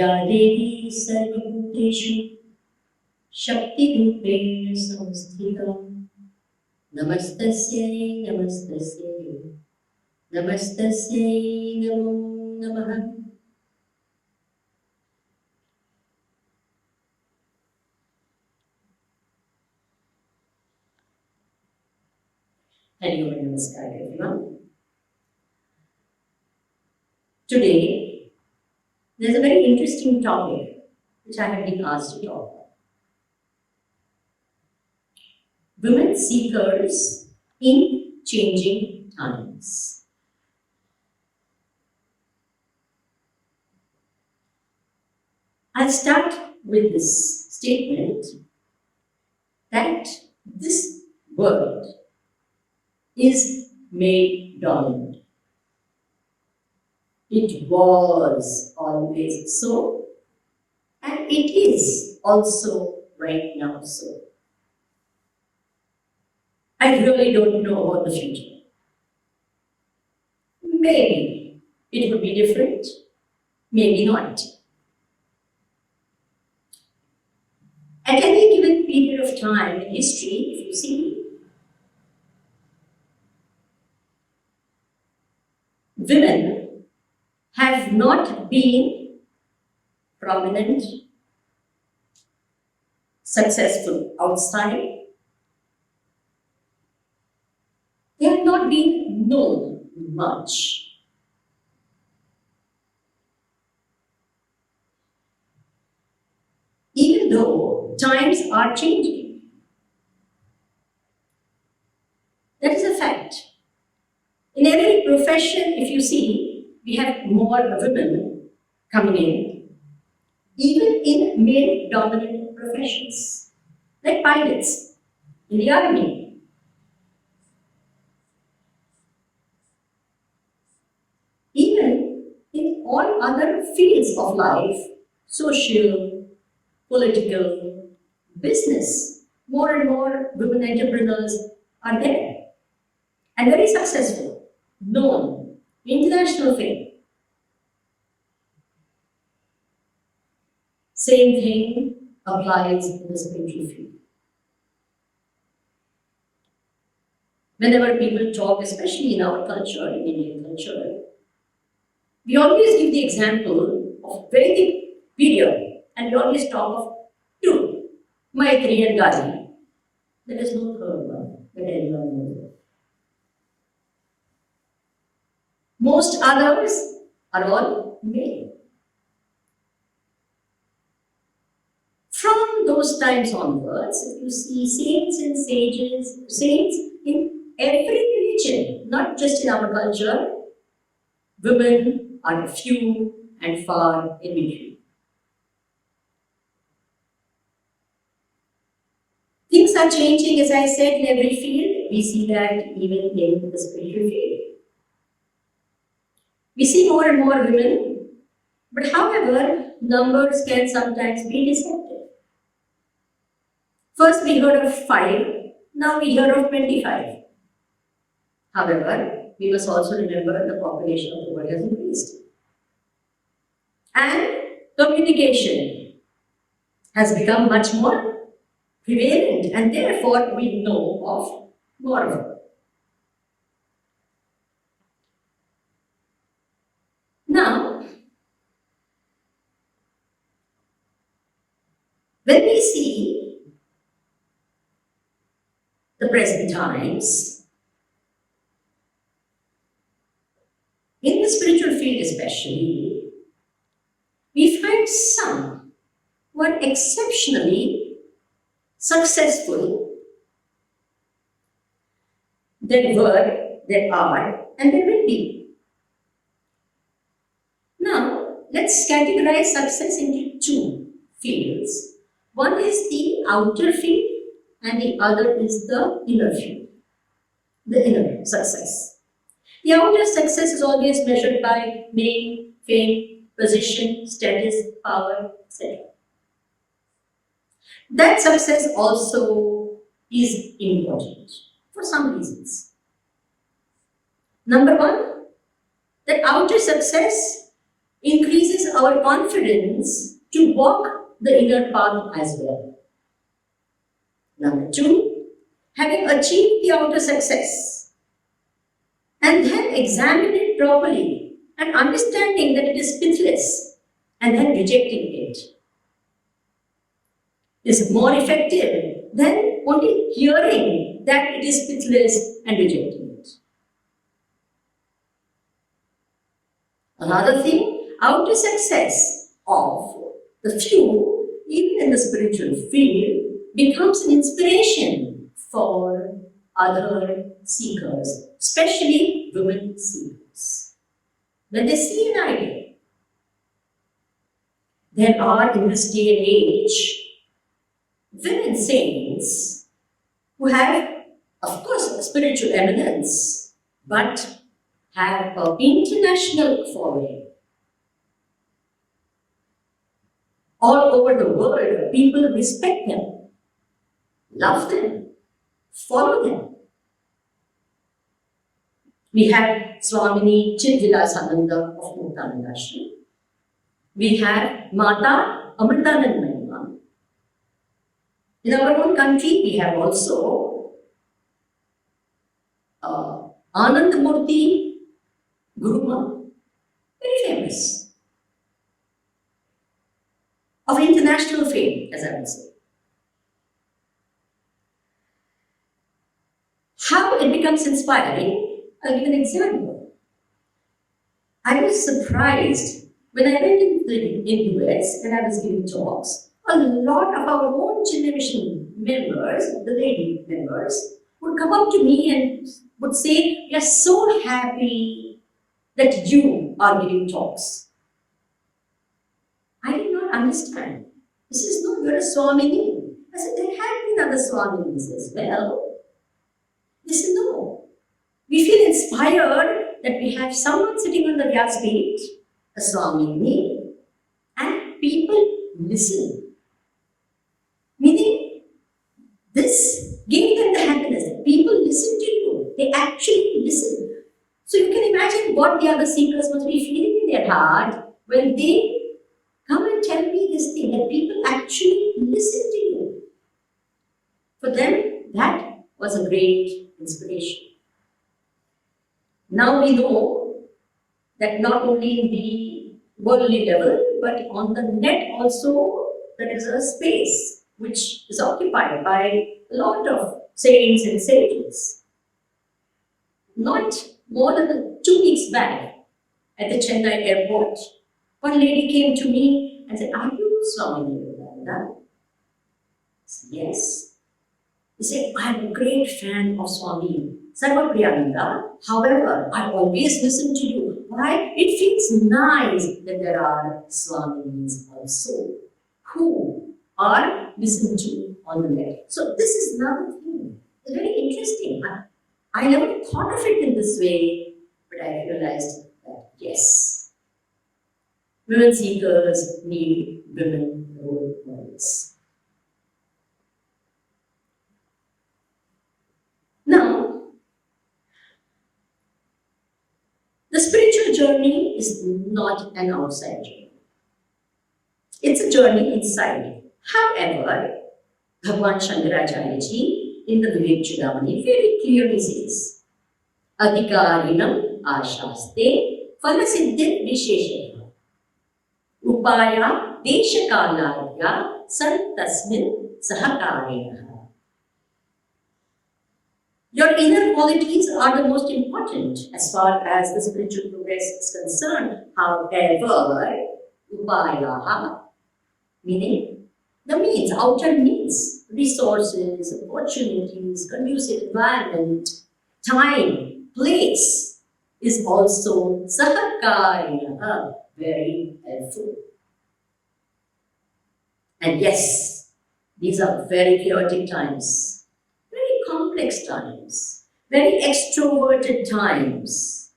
या देवी सर्वभूतेषु शक्तिरूपेण संस्थिता नमस्तस्यै नमस्तस्यै नमस्तस्यै नमो नमः। Hari Om Namaskar everyone. Today, there's a very interesting topic which I have been asked to talk about. Women seekers in changing times. I'll start with this statement that this world is male dominant. It was always so, and it is also right now so. I really don't know about the future. Maybe it would be different, maybe not. At any given period of time in history, if you see, women have not been prominent, successful outside. They have not been known much. Even though times are changing. That is a fact. In every profession, if you see, we have more women coming in, even in male-dominant professions, like pilots in the army. Even in all other fields of life, social, political, business, more and more women entrepreneurs are there and very successful, known, international fame. Same thing applies in the spiritual field. Whenever people talk, especially in our culture, in Indian culture, we always give the example of Vedic period, and we always talk of two, Maitri and Gaji. There is no third one that anyone knows of. Most others are all male. From those times onwards, you see saints and sages, saints in every religion, not just in our culture. Women are few and far in between. Things are changing, as I said, in every field. We see that even in the spiritual field. We see more and more women, but however, numbers can sometimes be deceptive. First we heard of 5, now we hear of 25. However, we must also remember the population of the world has increased. And communication has become much more prevalent, and therefore we know of more of it. Now, when we see the present times, in the spiritual field especially, we find some who are exceptionally successful. There were, there are, and there will be. Now, let's categorize success into two fields. One is the outer field and the other is the inner field, the inner success. The outer success is always measured by name, fame, position, status, power, etc. That success also is important for some reasons. Number one, that outer success increases our confidence to walk the inner path as well. Number 2, having achieved the outer success and then examine it properly and understanding that it is pithless and then rejecting it is more effective than only hearing that it is pithless and rejecting it. Another thing, outer success of the few, even in the spiritual field, becomes an inspiration for other seekers, especially women seekers. When they see an idea, there are in this day and age women saints who have, of course, spiritual eminence, but have an international following. All over the world, people respect them, love them, follow them. We have Swamini Vimalananda of Muktananda. We have Mata Amritanandmaya. In our own country, we have also Anandamurti Guruma, very famous, of international fame, as I would say. How it becomes inspiring, I'll give an example. I was surprised when I went in US and I was giving talks. A lot of our own generation members, the lady members, would come up to me and would say, "We are so happy that you are giving talks." I did not understand. This is no, you're a Swamini. I said, there have been other Swaminis as well. They said, no. We feel inspired that we have someone sitting on the Vyaspeeth, a Swamini, and people listen. Meaning, this gave them the happiness that people listen to you. They actually listen. So you can imagine what the other seekers must be feeling in their heart when they come and tell me this thing, that people actually listen to you. For them, that was a great inspiration. Now we know that not only in the worldly level, but on the net also, there is a space which is occupied by a lot of saints and sages. Not more than 2 weeks back, at the Chennai airport, one lady came to me and said, "Are you Swamini Vimalananda?" I said, "Yes." He said, "I'm a great fan of Swami Sarvapriyananda. However, I always listen to you. Why? It feels nice that there are Swaminis also who are listened to on the net." So this is another thing. It's very interesting. I never thought of it in this way, but I realized that yes, women seekers need women role models. Now, the spiritual journey is not an outside journey. It's a journey inside. However, Bhagwan Shankaracharya in the Vivek Chudamani very clearly says, "Adhikarinam ashaste phalasiddhir visheshaya upaya deshakaladya santasmin sahakarinaha." Your inner qualities are the most important as far as the spiritual progress is concerned. However, upayaha, meaning the means, outer means, resources, opportunities, conducive environment, time, place is also sahakarinaha, very helpful. And yes, these are very chaotic times, very complex times, very extroverted times.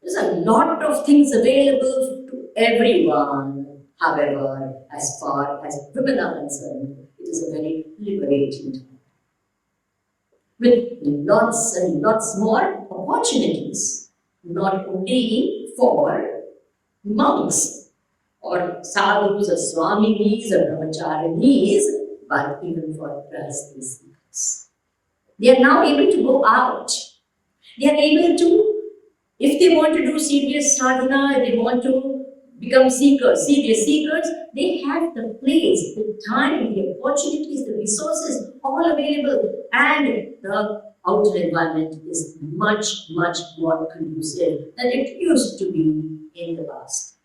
There's a lot of things available to everyone. However, as far as women are concerned, it is a very liberating time, with lots and lots more opportunities, not only for monks, or sadhus, or swaminis, or brahmacharinis, but even for grahasthi seekers. They are now able to go out. They are able to, if they want to do serious sadhana, if they want to become seekers, serious seekers, they have the place, the time, the opportunities, the resources all available, and the outer environment is much, much more conducive than it used to be in the past.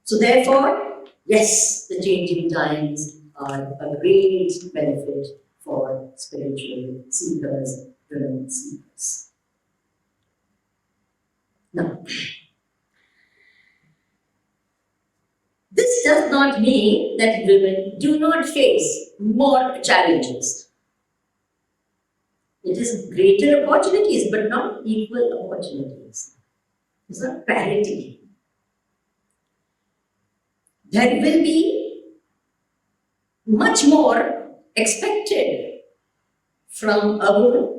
So therefore, yes, the changing times are a great benefit for spiritual seekers, women seekers. Now, this does not mean that women do not face more challenges. It is greater opportunities, but not equal opportunities. It's not parity. There will be much more expected from a woman.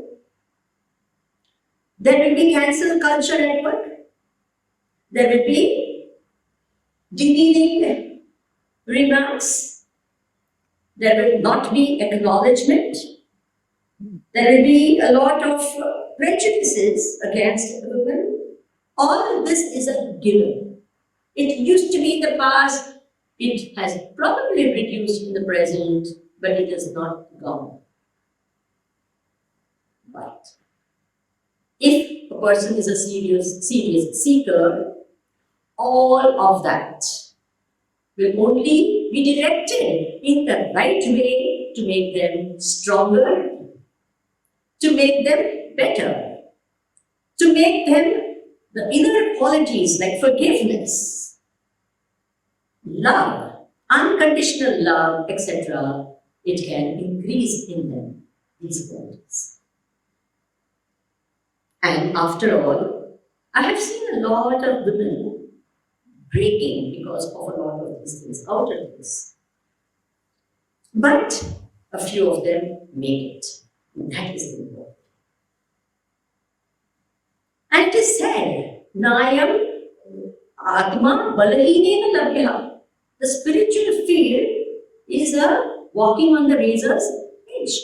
There will be cancel culture at work. There will be demeaning remarks. There will not be acknowledgement. There will be a lot of prejudices against women. All of this is a given. It used to be in the past. It has probably reduced in the present, but it has not gone. But if a person is a serious seeker, all of that will only be directed in the right way to make them stronger, to make them better, to make them the inner qualities like forgiveness, love, unconditional love, etc., it can increase in them, these qualities. And after all, I have seen a lot of women breaking because of a lot of these things out of this. But a few of them make it. That is important. And it is said, Nayam Atma Balahinena Labhya. The spiritual field is a walking on the razor's edge.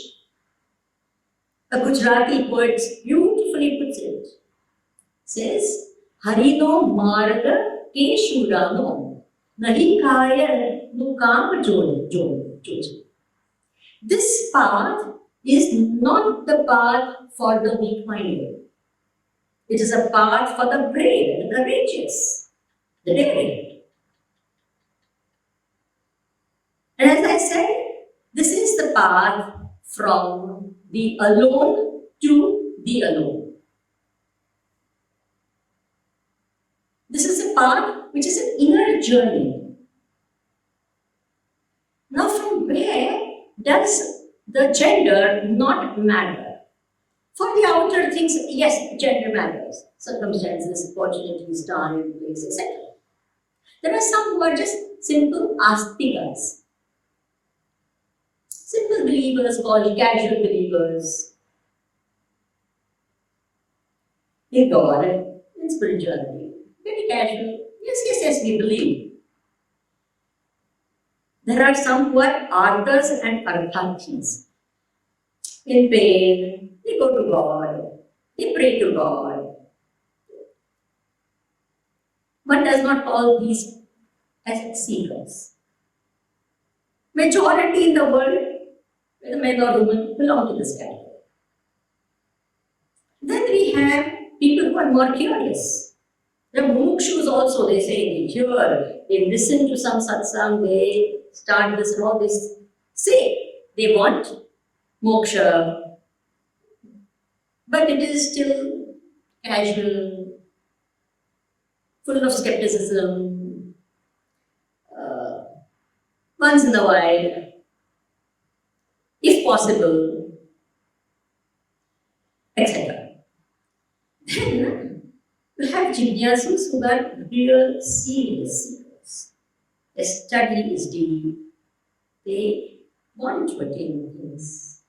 A Gujarati poet beautifully puts it. Says, Harino Marga Keshurano Nahi Kaya Nukam Joji. This path is not the path for the weak-minded. It is a path for the brave, the courageous, the daring. And as I said, this is the path from the alone to the alone. This is a path which is an inner journey. Now, from where does the gender not matter? For the outer things, yes, gender matters. Circumstances, opportunities, time, place, etc. There are some who are just simple astikas. Simple believers called casual believers in God, in spirituality. Very casual. Yes, we believe. There are some who are arthas and arthathis. In pain, they go to God, they pray to God. One does not call these as seekers. Majority in the world, whether men or women, belong to this category. Then we have people who are more curious. The mumukshus also, they say, they hear, they listen to some satsang, they start this and all this. Say, they want moksha, but it is still casual, full of skepticism, once in a while, if possible, etc. Then we have jnanasus who are real serious seekers. Their study is deep. They want to attain things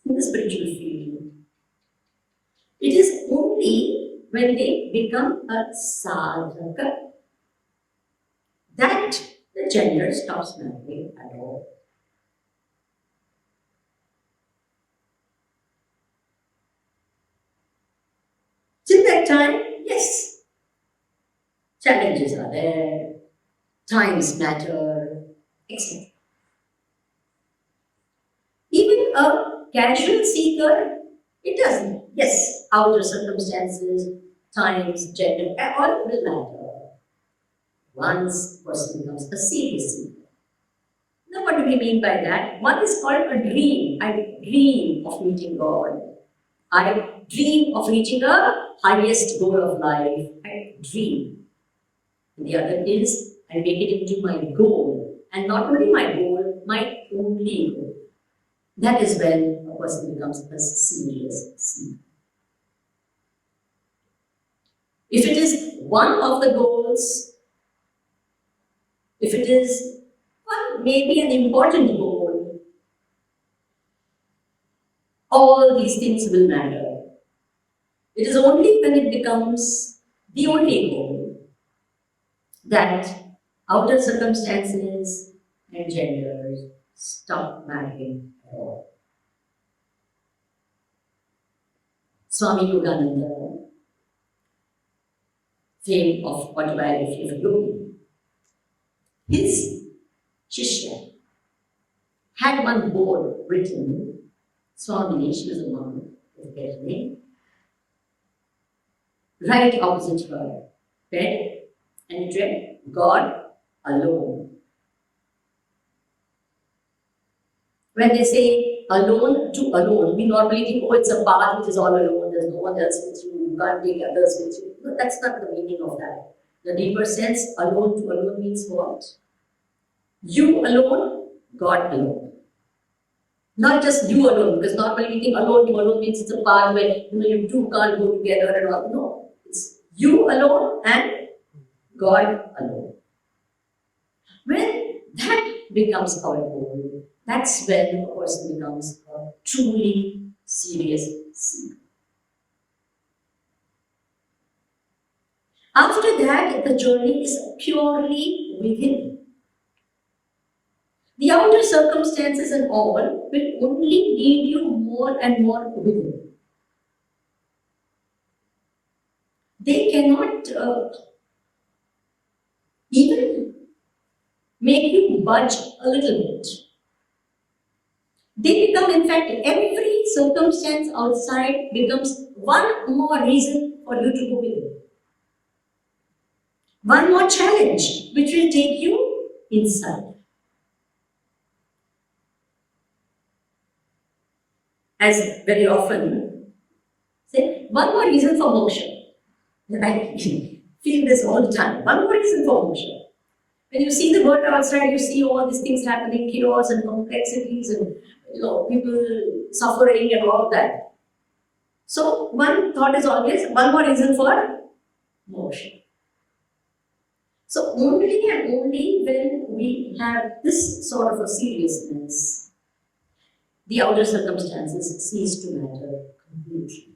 in the spiritual field. It is only when they become a sadhaka, that the gender stops mattering at all. Till that time, yes, challenges are there, times matter, etc. Even a casual seeker, it doesn't. Yes, outer circumstances, times, gender, all will matter. Once a person becomes a serious seeker. Now, what do we mean by that? One is called a dream. I dream of meeting God. I dream of reaching a highest goal of life. I dream. And the other is I make it into my goal. And not only my goal, my only goal. That is when a person becomes a serious seeker. If it is one of the goals, if it is one maybe an important goal, all these things will matter. It is only when it becomes the only goal that outer circumstances and genders stop mattering at all. Swami Vimalananda, fame of autobiography of yogi, his Shishya had one board written, Swamini, she was a monk, with her name, right opposite her bed, and it read, God alone. When they say alone to alone, we normally think, oh, it's a path which is all alone, there's no one else with you, you can't take others with you. No, that's not the meaning of that. The deeper sense, alone to alone means what? You alone, God alone. Not just you alone, because normally we think alone to alone means it's a path where you two can't go together and all. No, it's you alone and God alone. When that becomes our goal, that's when a person becomes a truly serious seeker. After that, the journey is purely within. The outer circumstances and all will only lead you more and more within. They cannot even make you budge a little bit. They become, in fact, every circumstance outside becomes one more reason for you to go within. One more challenge which will take you inside. As very often say, one more reason for moksha. I feel this all the time. One more reason for moksha. When you see the world outside, you see all these things happening, chaos and complexities and people suffering and all of that. So one thought is always one more reason for moksha. So only and only when we have this sort of a seriousness, the outer circumstances cease to matter completely.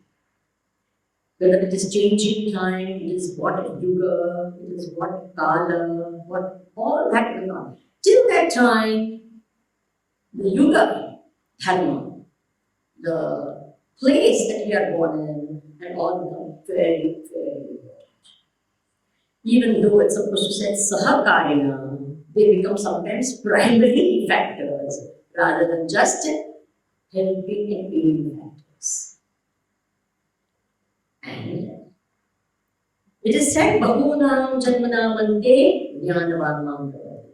Whether it is changing time, it is what yuga, it is what kala, what all that will not. Till that time, the yuga, dharma, the place that we are born in, and all become very, very important. Even though it's supposed to say sahakarina, they become sometimes primary factors rather than just helping and aiding factors. And it is said, Bahunam Janmanam Ante Jnanavanam Bhavati.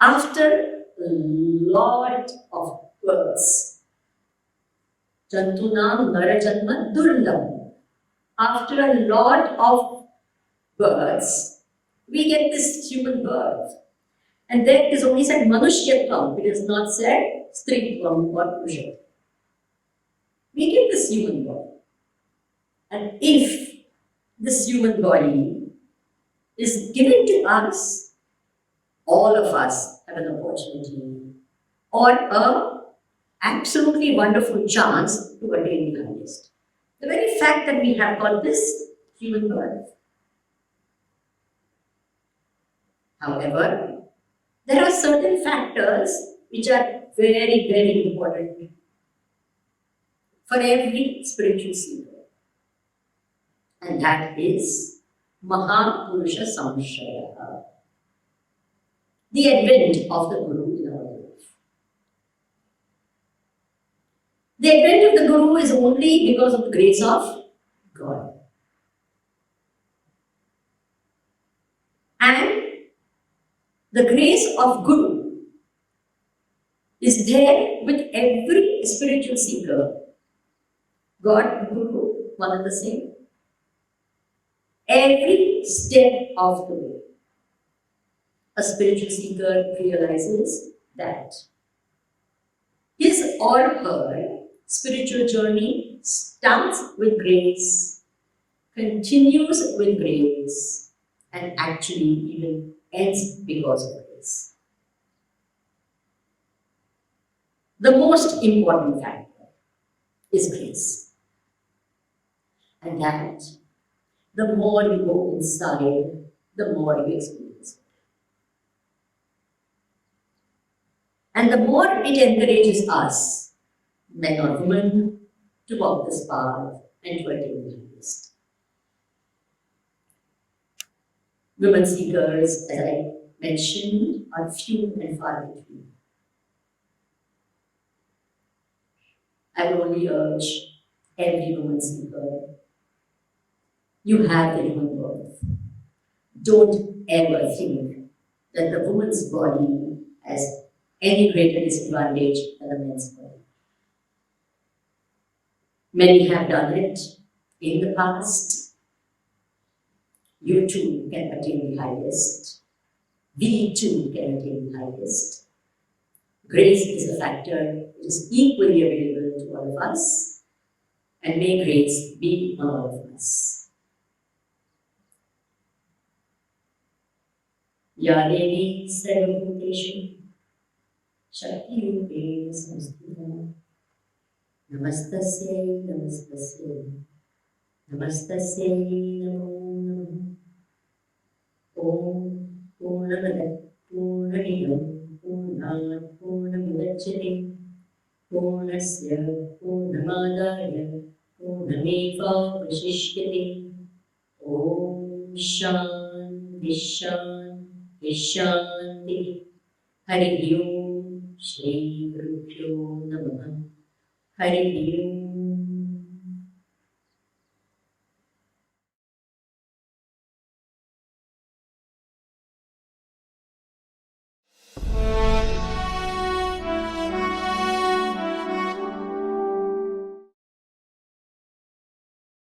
After a lot of births, Jantunam Narajanma Durlam. After a lot of births, we get this human birth. And then it is only said Manushyatam, it is not said Stritvam or Purushatvam. We get this human body. And if this human body is given to us, all of us have an opportunity or a absolutely wonderful chance to attain the highest. The very fact that we have got this human birth. However, there are certain factors which are very, very important for every spiritual seeker, and that is Mahapurusha Samshaya, the advent of the Guru in our life. The advent of the Guru is only because of the grace of God. And the grace of Guru is there with every spiritual seeker. God and Guru, one and the same. Every step of the way, a spiritual seeker realizes that his or her spiritual journey starts with grace, continues with grace, and actually even ends because of grace. The most important factor is grace. And that, the more you go inside, the more you experience it. And the more it encourages us, men or women, to walk this path and to attain the highest. Women seekers, as I mentioned, are few and far between. I will only urge every woman seeker, you have the human birth. Don't ever think that the woman's body has any greater disadvantage than the man's body. Many have done it in the past. You too can attain the highest. We too can attain the highest. Grace is a factor which is equally available to all of us, and may grace be on all of us. Ya Devi Sarvabhuteshu Shakti Rupena Samstita Namastasya Namastasya Namastasya Namo Namo Om Purnamada Purnamidam Purnat Purnamudachyate Purnasya Purnamadaya Purnameva Vashishyate Om Shanti Shanti Shanti. Hari Om Shri Gurubhyo Namaha. Hari Om.